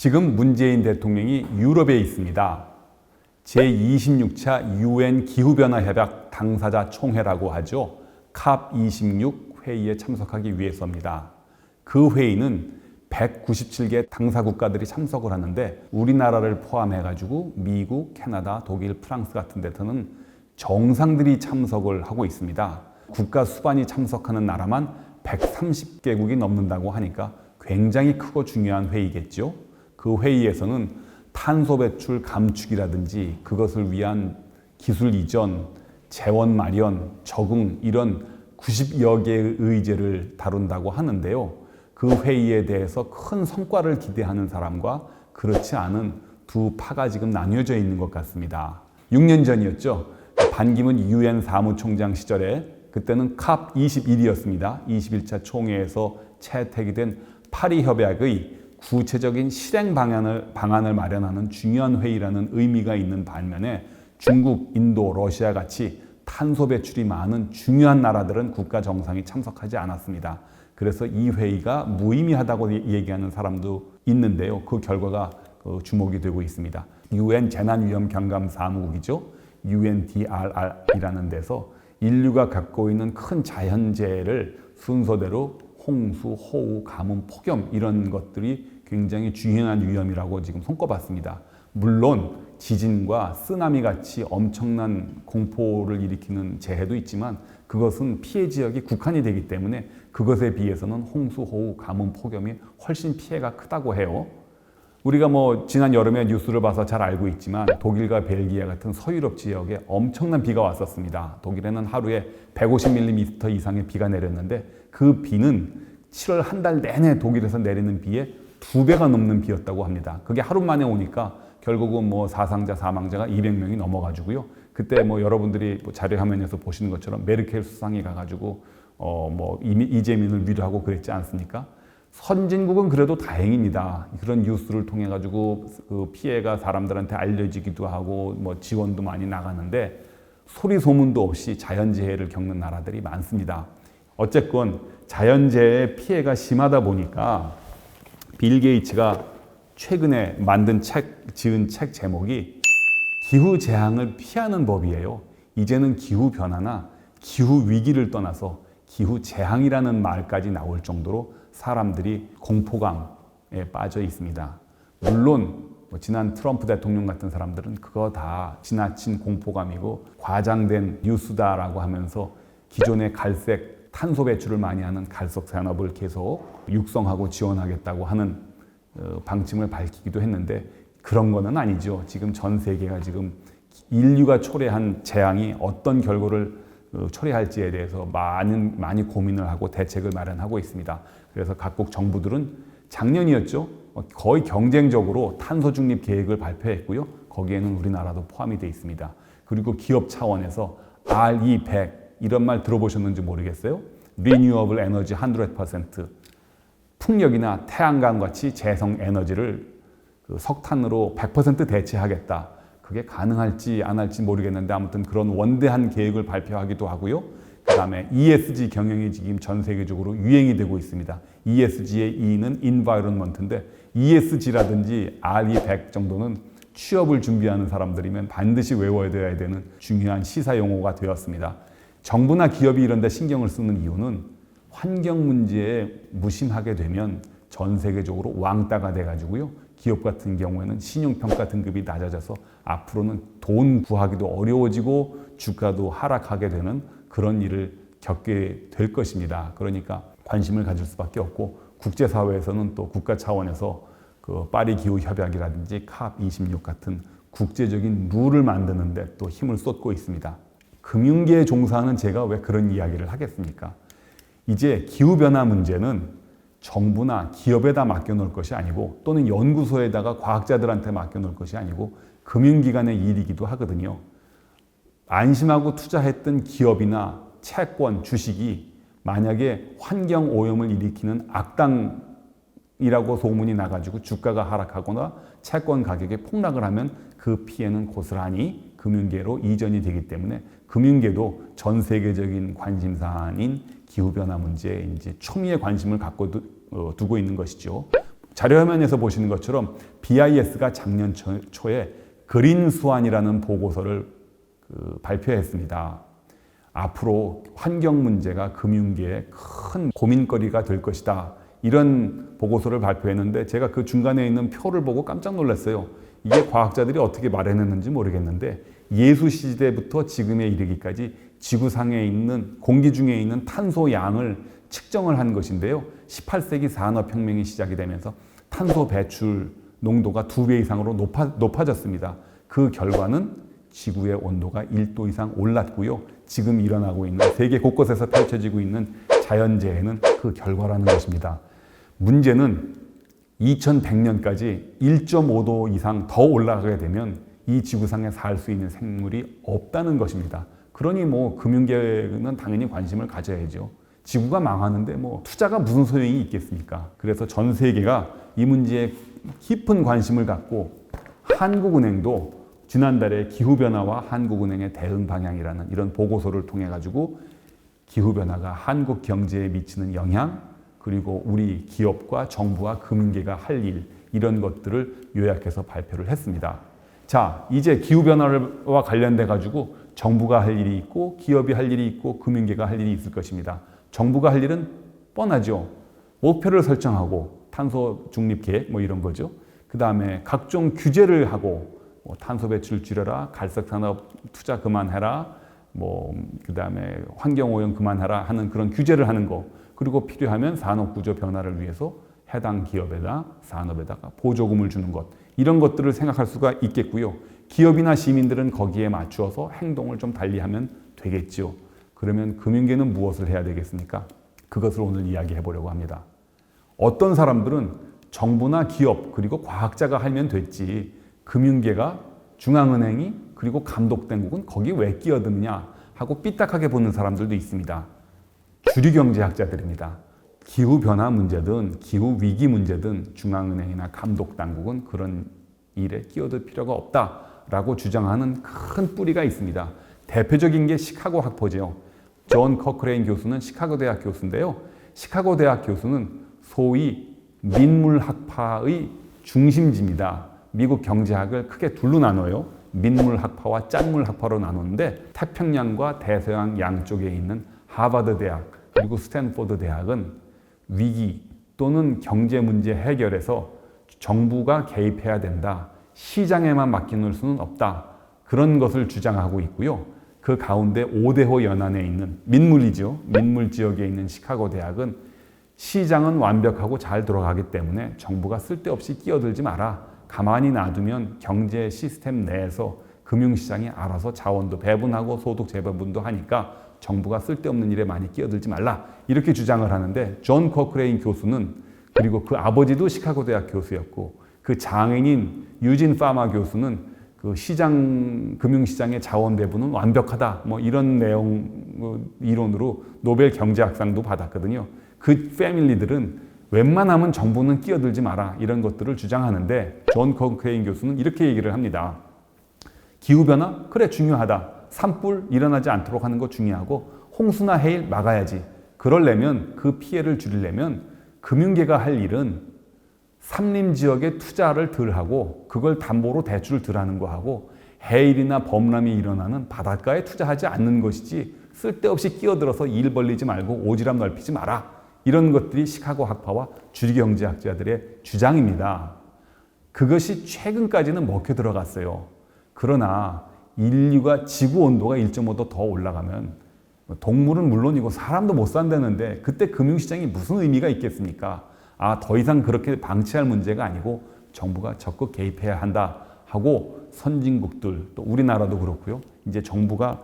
지금 문재인 대통령이 유럽에 있습니다. 제26차 UN 기후변화협약 당사자 총회라고 하죠. COP26 회의에 참석하기 위해서입니다. 그 회의는 197개 당사 국가들이 참석을 하는데 우리나라를 포함해가지고 미국, 캐나다, 독일, 프랑스 같은 데서는 정상들이 참석을 하고 있습니다. 국가 수반이 참석하는 나라만 130개국이 넘는다고 하니까 굉장히 크고 중요한 회의겠죠. 그 회의에서는 탄소 배출 감축이라든지 그것을 위한 기술 이전, 재원 마련, 적응 이런 90여 개의 의제를 다룬다고 하는데요. 그 회의에 대해서 큰 성과를 기대하는 사람과 그렇지 않은 두 파가 지금 나뉘어져 있는 것 같습니다. 6년 전이었죠. 반기문 UN 사무총장 시절에 그때는 COP21이었습니다. 21차 총회에서 채택이 된 파리 협약의 구체적인 실행 방안을 마련하는 중요한 회의라는 의미가 있는 반면에 중국, 인도, 러시아 같이 탄소 배출이 많은 중요한 나라들은 국가 정상이 참석하지 않았습니다. 그래서 이 회의가 무의미하다고 얘기하는 사람도 있는데요. 그 결과가 주목이 되고 있습니다. UN 재난위험경감사무국이죠. UNDRR이라는 데서 인류가 겪고 있는 큰 자연재해를 순서대로 홍수, 호우, 가뭄, 폭염 이런 것들이 굉장히 중요한 위험이라고 지금 손꼽았습니다. 물론 지진과 쓰나미 같이 엄청난 공포를 일으키는 재해도 있지만 그것은 피해 지역이 국한이 되기 때문에 그것에 비해서는 홍수, 호우, 가뭄, 폭염이 훨씬 피해가 크다고 해요. 우리가 지난 여름에 뉴스를 봐서 잘 알고 있지만 독일과 벨기에 같은 서유럽 지역에 엄청난 비가 왔었습니다. 독일에는 하루에 150mm 이상의 비가 내렸는데 그 비는 7월 한 달 내내 독일에서 내리는 비의 2배가 넘는 비였다고 합니다. 그게 하루 만에 오니까 결국은 사상자, 사망자가 200명이 넘어가지고요. 그때 여러분들이 자료 화면에서 보시는 것처럼 메르켈 수상이 가가지고 이재민을 위로하고 그랬지 않습니까? 선진국은 그래도 다행입니다. 그런 뉴스를 통해 가지고 그 피해가 사람들한테 알려지기도 하고 지원도 많이 나가는데 소리 소문도 없이 자연재해를 겪는 나라들이 많습니다. 어쨌건 자연재해 피해가 심하다 보니까 빌 게이츠가 최근에 지은 책 제목이 기후재앙을 피하는 법이에요. 이제는 기후변화나 기후위기를 떠나서 기후재앙이라는 말까지 나올 정도로 사람들이 공포감에 빠져 있습니다. 물론 지난 트럼프 대통령 같은 사람들은 그거 다 지나친 공포감이고 과장된 뉴스다라고 하면서 기존의 갈색 탄소 배출을 많이 하는 갈색 산업을 계속 육성하고 지원하겠다고 하는 방침을 밝히기도 했는데 그런 거는 아니죠. 지금 전 세계가 지금 인류가 초래한 재앙이 어떤 결과를 초래할지에 대해서 많이 고민을 하고 대책을 마련하고 있습니다. 그래서 각국 정부들은 작년이었죠. 거의 경쟁적으로 탄소 중립 계획을 발표했고요. 거기에는 우리나라도 포함이 되어 있습니다. 그리고 기업 차원에서 RE100 이런 말 들어보셨는지 모르겠어요. Renewable Energy 100%. 풍력이나 태양광 같이 재생 에너지를 석탄으로 100% 대체하겠다. 그게 가능할지 안 할지 모르겠는데 아무튼 그런 원대한 계획을 발표하기도 하고요. 그 다음에 ESG 경영이 지금 전 세계적으로 유행이 되고 있습니다. ESG의 E는 Environment인데 ESG라든지 RE100 정도는 취업을 준비하는 사람들이면 반드시 외워야 되는 중요한 시사 용어가 되었습니다. 정부나 기업이 이런 데 신경을 쓰는 이유는 환경 문제에 무심하게 되면 전 세계적으로 왕따가 돼가지고요. 기업 같은 경우에는 신용평가 등급이 낮아져서 앞으로는 돈 구하기도 어려워지고 주가도 하락하게 되는 그런 일을 겪게 될 것입니다. 그러니까 관심을 가질 수밖에 없고 국제사회에서는 또 국가 차원에서 그 파리 기후협약이라든지 COP26 같은 국제적인 룰을 만드는 데 또 힘을 쏟고 있습니다. 금융계에 종사하는 제가 왜 그런 이야기를 하겠습니까? 이제 기후변화 문제는 정부나 기업에다 맡겨놓을 것이 아니고 또는 연구소에다가 과학자들한테 맡겨놓을 것이 아니고 금융기관의 일이기도 하거든요. 안심하고 투자했던 기업이나 채권, 주식이 만약에 환경오염을 일으키는 악당이라고 소문이 나가지고 주가가 하락하거나 채권 가격이 폭락을 하면 그 피해는 고스란히 금융계로 이전이 되기 때문에 금융계도 전 세계적인 관심사인 기후변화 문제에 이제 초미의 관심을 갖고 두고 있는 것이죠. 자료화면에서 보시는 것처럼 BIS가 작년 초에 그린 스완이라는 보고서를 발표했습니다. 앞으로 환경 문제가 금융계에 큰 고민거리가 될 것이다. 이런 보고서를 발표했는데 제가 그 중간에 있는 표를 보고 깜짝 놀랐어요. 이게 과학자들이 어떻게 마련했는지 모르겠는데 예수 시대부터 지금에 이르기까지 지구상에 있는 공기 중에 있는 탄소 양을 측정을 한 것인데요. 18세기 산업혁명이 시작이 되면서 탄소 배출 농도가 2배 이상으로 높아졌습니다. 그 결과는 지구의 온도가 1도 이상 올랐고요. 지금 일어나고 있는 세계 곳곳에서 펼쳐지고 있는 자연재해는 그 결과라는 것입니다. 문제는 2100년까지 1.5도 이상 더 올라가게 되면 이 지구상에 살 수 있는 생물이 없다는 것입니다. 그러니 금융계는 당연히 관심을 가져야죠. 지구가 망하는데 투자가 무슨 소용이 있겠습니까? 그래서 전 세계가 이 문제에 깊은 관심을 갖고 한국은행도 지난달에 기후변화와 한국은행의 대응 방향이라는 이런 보고서를 통해 가지고 기후변화가 한국 경제에 미치는 영향, 그리고 우리 기업과 정부와 금융계가 할 일, 이런 것들을 요약해서 발표를 했습니다. 자, 이제 기후변화와 관련돼 가지고 정부가 할 일이 있고 기업이 할 일이 있고 금융계가 할 일이 있을 것입니다. 정부가 할 일은 뻔하죠. 목표를 설정하고 탄소 중립 계획 이런 거죠. 그 다음에 각종 규제를 하고 탄소 배출 줄여라, 갈색 산업 투자 그만해라, 그 다음에 환경 오염 그만해라 하는 그런 규제를 하는 거, 그리고 필요하면 산업 구조 변화를 위해서 해당 기업에다 산업에다가 보조금을 주는 것, 이런 것들을 생각할 수가 있겠고요. 기업이나 시민들은 거기에 맞추어서 행동을 좀 달리하면 되겠죠. 그러면 금융계는 무엇을 해야 되겠습니까? 그것을 오늘 이야기해 보려고 합니다. 어떤 사람들은 정부나 기업 그리고 과학자가 하면 됐지, 금융계가, 중앙은행이, 그리고 감독당국은 거기 왜 끼어드느냐 하고 삐딱하게 보는 사람들도 있습니다. 주류경제학자들입니다. 기후변화 문제든 기후위기 문제든 중앙은행이나 감독당국은 그런 일에 끼어들 필요가 없다라고 주장하는 큰 뿌리가 있습니다. 대표적인 게 시카고 학포죠. 존 커크레인 교수는 시카고 대학 교수인데요. 시카고 대학 교수는 소위 민물학파의 중심지입니다. 미국 경제학을 크게 둘로 나눠요. 민물학파와 짠물학파로 나누는데 태평양과 대서양 양쪽에 있는 하버드 대학 그리고 스탠포드 대학은 위기 또는 경제 문제 해결에서 정부가 개입해야 된다. 시장에만 맡겨놓을 수는 없다. 그런 것을 주장하고 있고요. 그 가운데 오데호 연안에 있는 민물이죠. 민물 지역에 있는 시카고 대학은 시장은 완벽하고 잘 돌아가기 때문에 정부가 쓸데없이 끼어들지 마라. 가만히 놔두면 경제 시스템 내에서 금융시장이 알아서 자원도 배분하고 소득 재배분도 하니까 정부가 쓸데없는 일에 많이 끼어들지 말라. 이렇게 주장을 하는데 존 커크레인 교수는, 그리고 그 아버지도 시카고 대학 교수였고 그 장인인 유진 파마 교수는 그 금융시장의 자원 배분은 완벽하다. 이런 내용 이론으로 노벨 경제학상도 받았거든요. 그 패밀리들은 웬만하면 정부는 끼어들지 마라. 이런 것들을 주장하는데 존 커크레인 교수는 이렇게 얘기를 합니다. 기후변화? 그래, 중요하다. 산불 일어나지 않도록 하는 거 중요하고 홍수나 해일 막아야지. 그러려면, 그 피해를 줄이려면 금융계가 할 일은 산림지역에 투자를 덜 하고 그걸 담보로 대출을 덜 하는 거 하고 해일이나 범람이 일어나는 바닷가에 투자하지 않는 것이지 쓸데없이 끼어들어서 일 벌리지 말고 오지랖 넓히지 마라. 이런 것들이 시카고 학파와 주류경제학자들의 주장입니다. 그것이 최근까지는 먹혀 들어갔어요. 그러나 인류가 지구 온도가 1.5도 더 올라가면 동물은 물론이고 사람도 못 산다는데 그때 금융시장이 무슨 의미가 있겠습니까? 더 이상 그렇게 방치할 문제가 아니고 정부가 적극 개입해야 한다 하고 선진국들, 또 우리나라도 그렇고요. 이제 정부가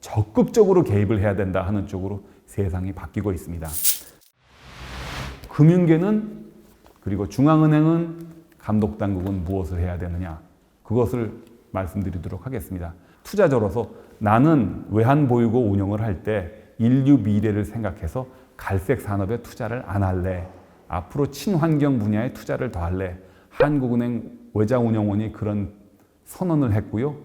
적극적으로 개입을 해야 된다 하는 쪽으로 세상이 바뀌고 있습니다. 금융계는, 그리고 중앙은행은, 감독당국은 무엇을 해야 되느냐? 그것을 말씀드리도록 하겠습니다. 투자자로서 나는 외환 보유고 운용을 할 때 인류 미래를 생각해서 갈색 산업에 투자를 안 할래. 앞으로 친환경 분야에 투자를 더 할래. 한국은행 외자운용원이 그런 선언을 했고요.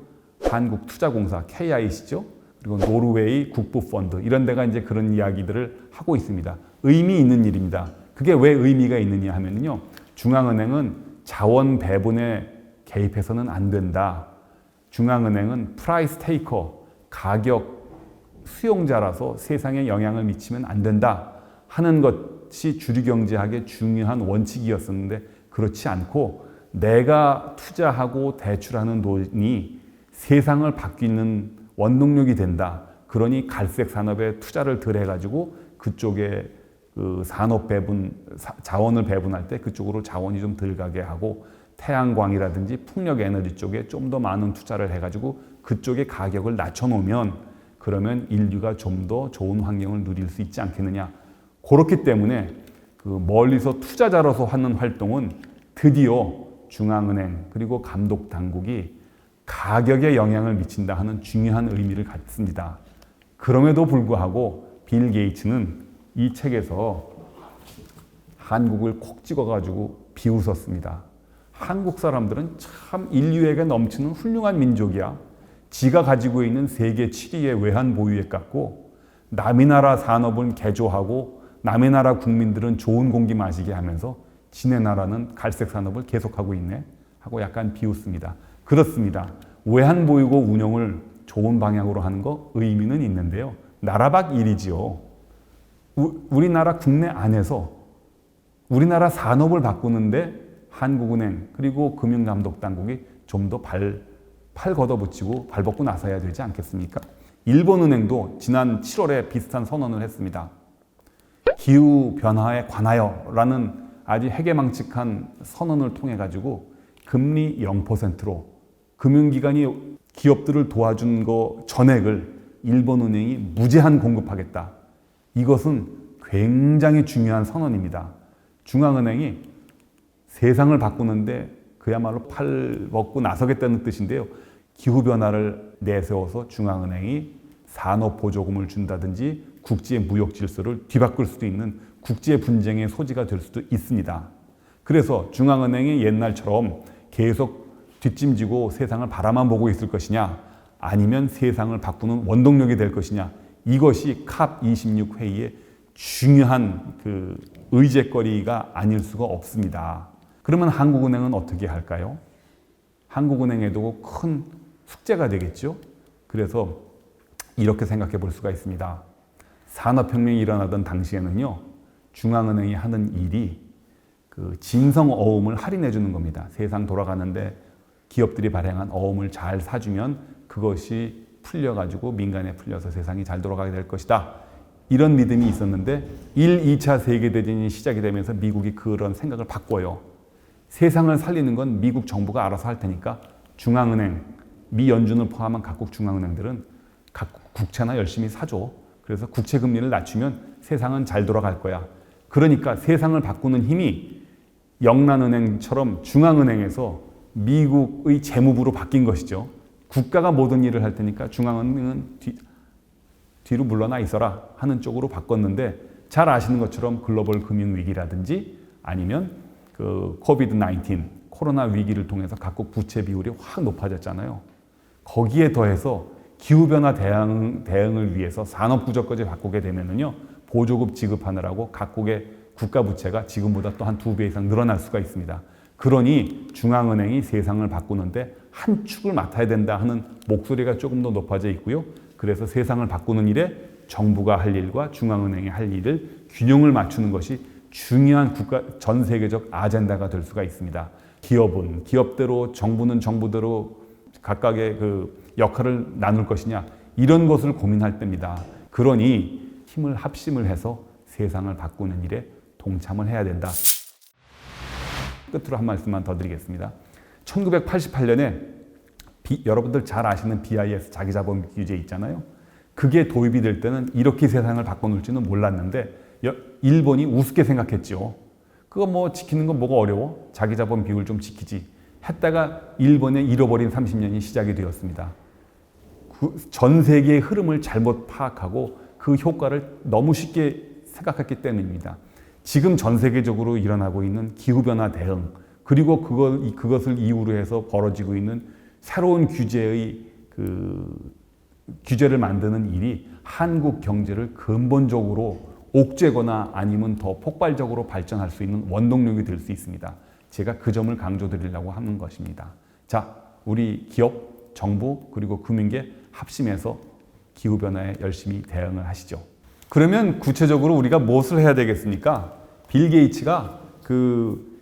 한국투자공사 KIC죠. 그리고 노르웨이 국부펀드, 이런 데가 이제 그런 이야기들을 하고 있습니다. 의미 있는 일입니다. 그게 왜 의미가 있느냐 하면요. 중앙은행은 자원 배분에 개입해서는 안 된다. 중앙은행은 프라이스 테이커, 가격 수용자라서 세상에 영향을 미치면 안 된다 하는 것이 주류경제학의 중요한 원칙이었었는데 그렇지 않고 내가 투자하고 대출하는 돈이 세상을 바뀌는 원동력이 된다. 그러니 갈색 산업에 투자를 덜 해가지고 그쪽에 그 산업 배분, 자원을 배분할 때 그쪽으로 자원이 좀 덜 가게 하고 태양광이라든지 풍력 에너지 쪽에 좀 더 많은 투자를 해가지고 그쪽의 가격을 낮춰놓으면 그러면 인류가 좀 더 좋은 환경을 누릴 수 있지 않겠느냐. 그렇기 때문에 그 멀리서 투자자로서 하는 활동은 드디어 중앙은행 그리고 감독 당국이 가격에 영향을 미친다 하는 중요한 의미를 갖습니다. 그럼에도 불구하고 빌 게이츠는 이 책에서 한국을 콕 찍어가지고 비웃었습니다. 한국 사람들은 참 인류에게 넘치는 훌륭한 민족이야. 지가 가지고 있는 세계 7위의 외환 보유액 갖고 남의 나라 산업은 개조하고 남의 나라 국민들은 좋은 공기 마시게 하면서 지네 나라는 갈색 산업을 계속하고 있네 하고 약간 비웃습니다. 그렇습니다. 외환 보유고 운영을 좋은 방향으로 하는 거 의미는 있는데요. 나라 밖 일이지요. 우리나라 국내 안에서 우리나라 산업을 바꾸는데 한국은행 그리고 금융감독당국이 좀 더 팔 걷어붙이고 발 벗고 나서야 되지 않겠습니까? 일본은행도 지난 7월에 비슷한 선언을 했습니다. 기후변화에 관하여라는 아주 해괴망측한 선언을 통해 가지고 금리 0%로 금융기관이 기업들을 도와준 거 전액을 일본은행이 무제한 공급하겠다. 이것은 굉장히 중요한 선언입니다. 중앙은행이 세상을 바꾸는데 그야말로 팔 벗고 나서겠다는 뜻인데요. 기후변화를 내세워서 중앙은행이 산업보조금을 준다든지 국제 무역 질서를 뒤바꿀 수도 있는 국제 분쟁의 소지가 될 수도 있습니다. 그래서 중앙은행이 옛날처럼 계속 뒷짐지고 세상을 바라만 보고 있을 것이냐 아니면 세상을 바꾸는 원동력이 될 것이냐 이것이 캅26 회의의 중요한 그 의제거리가 아닐 수가 없습니다. 그러면 한국은행은 어떻게 할까요? 한국은행에도 큰 숙제가 되겠죠. 그래서 이렇게 생각해 볼 수가 있습니다. 산업혁명이 일어나던 당시에는요, 중앙은행이 하는 일이 그 진성어음을 할인해 주는 겁니다. 세상 돌아가는데 기업들이 발행한 어음을 잘 사주면 그것이 풀려가지고 민간에 풀려서 세상이 잘 돌아가게 될 것이다. 이런 믿음이 있었는데 1, 2차 세계대전이 시작이 되면서 미국이 그런 생각을 바꿔요. 세상을 살리는 건 미국 정부가 알아서 할 테니까 중앙은행, 미 연준을 포함한 각국 중앙은행들은 각국 국채나 열심히 사줘. 그래서 국채 금리를 낮추면 세상은 잘 돌아갈 거야. 그러니까 세상을 바꾸는 힘이 영란은행처럼 중앙은행에서 미국의 재무부로 바뀐 것이죠. 국가가 모든 일을 할 테니까 중앙은행은 뒤로 물러나 있어라 하는 쪽으로 바꿨는데 잘 아시는 것처럼 글로벌 금융위기라든지 아니면 그 코비드-19 코로나 위기를 통해서 각국 부채 비율이 확 높아졌잖아요. 거기에 더해서 기후변화 대응을 위해서 산업구조까지 바꾸게 되면은요, 보조금 지급하느라고 각국의 국가 부채가 지금보다 또 한 2배 이상 늘어날 수가 있습니다. 그러니 중앙은행이 세상을 바꾸는데 한 축을 맡아야 된다 하는 목소리가 조금 더 높아져 있고요. 그래서 세상을 바꾸는 일에 정부가 할 일과 중앙은행이 할 일을 균형을 맞추는 것이 중요한 전 세계적 아젠다가 될 수가 있습니다. 기업은 기업대로, 정부는 정부대로 각각의 그 역할을 나눌 것이냐 이런 것을 고민할 때입니다. 그러니 힘을 합심을 해서 세상을 바꾸는 일에 동참을 해야 된다. 끝으로 한 말씀만 더 드리겠습니다. 1988년에 여러분들 잘 아시는 BIS 자기자본 규제 있잖아요. 그게 도입이 될 때는 이렇게 세상을 바꿔놓을지는 몰랐는데 일본이 우습게 생각했죠. 그거 뭐 지키는 건 뭐가 어려워? 자기자본 비율 좀 지키지. 했다가 일본의 잃어버린 30년이 시작이 되었습니다. 전 세계의 흐름을 잘못 파악하고 그 효과를 너무 쉽게 생각했기 때문입니다. 지금 전 세계적으로 일어나고 있는 기후변화 대응 그리고 그것을 이유로 해서 벌어지고 있는 새로운 규제를 만드는 일이 한국 경제를 근본적으로 옥죄거나 아니면 더 폭발적으로 발전할 수 있는 원동력이 될 수 있습니다. 제가 그 점을 강조드리려고 하는 것입니다. 자, 우리 기업, 정부 그리고 국민계 합심해서 기후변화에 열심히 대응을 하시죠. 그러면 구체적으로 우리가 무엇을 해야 되겠습니까? 빌 게이츠가 그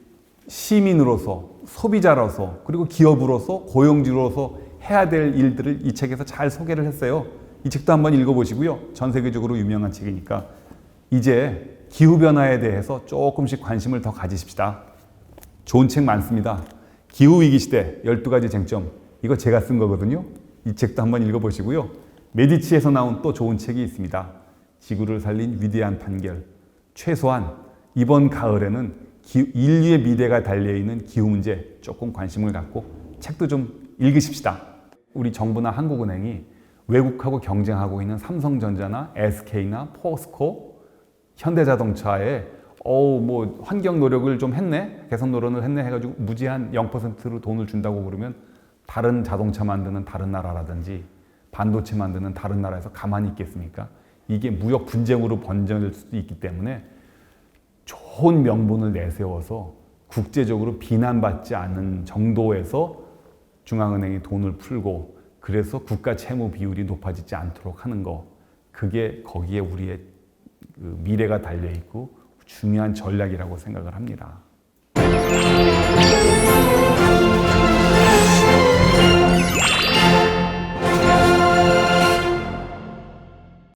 시민으로서, 소비자로서, 그리고 기업으로서, 고용주로서 해야 될 일들을 이 책에서 잘 소개를 했어요. 이 책도 한번 읽어보시고요. 전 세계적으로 유명한 책이니까 이제 기후변화에 대해서 조금씩 관심을 더 가지십시다. 좋은 책 많습니다. 기후위기 시대 12가지 쟁점. 이거 제가 쓴 거거든요. 이 책도 한번 읽어보시고요. 메디치에서 나온 또 좋은 책이 있습니다. 지구를 살린 위대한 판결. 최소한 이번 가을에는 인류의 미래가 달려있는 기후 문제 조금 관심을 갖고 책도 좀 읽으십시다. 우리 정부나 한국은행이 외국하고 경쟁하고 있는 삼성전자나 SK나 포스코, 현대자동차에 뭐 환경 노력을 좀 했네, 개선 노력을 했네 해가지고 무제한 0%로 돈을 준다고 그러면 다른 자동차 만드는 다른 나라라든지 반도체 만드는 다른 나라에서 가만히 있겠습니까? 이게 무역 분쟁으로 번질 수도 있기 때문에 좋은 명분을 내세워서 국제적으로 비난받지 않는 정도에서 중앙은행이 돈을 풀고 그래서 국가 채무 비율이 높아지지 않도록 하는 거, 그게 거기에 우리의 미래가 달려있고 중요한 전략이라고 생각을 합니다.